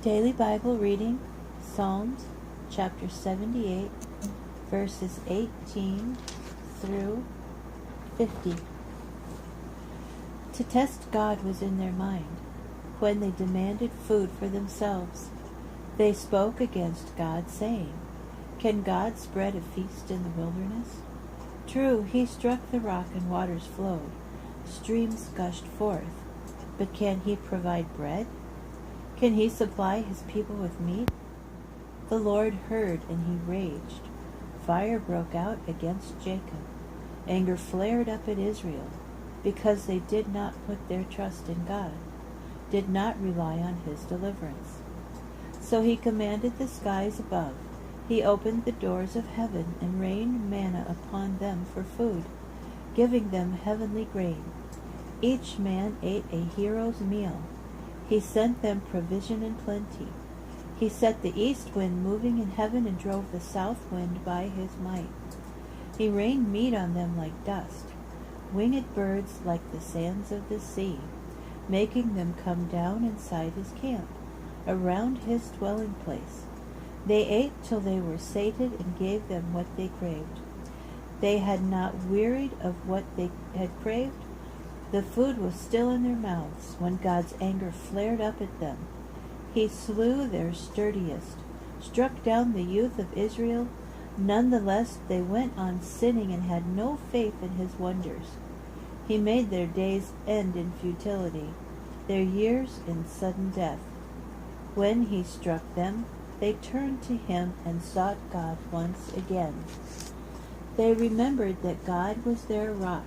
Daily Bible reading, Psalms chapter 78, verses 18 through 50. To test God was in their mind when they demanded food for themselves. They spoke against God, saying, "Can God spread a feast in the wilderness?" True, he struck the rock and waters flowed, streams gushed forth. But can he provide bread? Can he supply his people with meat? The Lord heard and he raged. Fire broke out against Jacob. Anger flared up at Israel, because they did not put their trust in God, did not rely on his deliverance. So he commanded the skies above. He opened the doors of heaven and rained manna upon them for food, giving them heavenly grain. Each man ate a hero's meal. He sent them provision in plenty. He set the east wind moving in heaven and drove the south wind by his might. He rained meat on them like dust, winged birds like the sands of the sea, making them come down inside his camp, around his dwelling place. They ate till they were sated and gave them what they craved. They had not wearied of what they had craved. The food was still in their mouths when God's anger flared up at them. He slew their sturdiest, struck down the youth of Israel. Nonetheless, they went on sinning and had no faith in his wonders. He made their days end in futility, their years in sudden death. When he struck them, they turned to him and sought God once again. They remembered that God was their rock,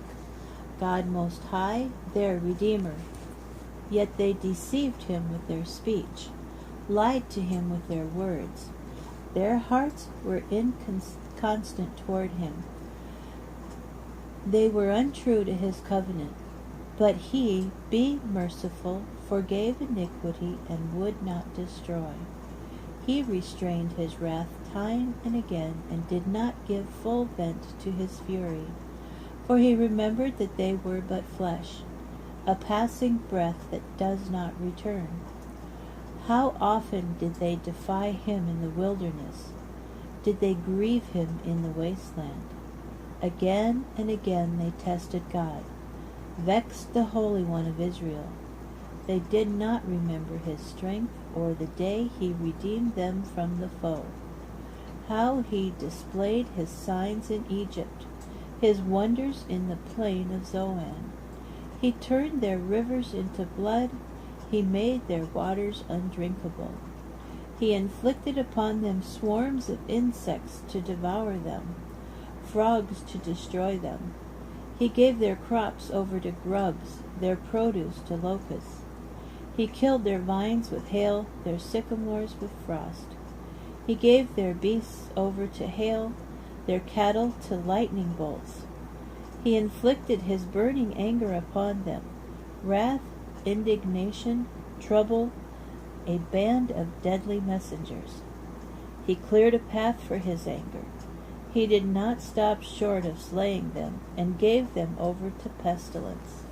God Most High, their Redeemer. Yet they deceived him with their speech, lied to him with their words. Their hearts were inconstant toward him. They were untrue to his covenant. But he, being merciful, forgave iniquity and would not destroy. He restrained his wrath time and again, and did not give full vent to his fury. For he remembered that they were but flesh, a passing breath that does not return. How often did they defy him in the wilderness? Did they grieve him in the wasteland? Again and again they tested God, vexed the Holy One of Israel. They did not remember his strength or the day he redeemed them from the foe. How he displayed his signs in Egypt, his wonders in the plain of Zoan. He turned their rivers into blood. He made their waters undrinkable. He inflicted upon them swarms of insects to devour them, frogs to destroy them. He gave their crops over to grubs, their produce to locusts. He killed their vines with hail, their sycamores with frost. He gave their beasts over to hail, their cattle to lightning bolts. He inflicted his burning anger upon them, wrath, indignation, trouble, a band of deadly messengers. He cleared a path for his anger. He did not stop short of slaying them, and gave them over to pestilence.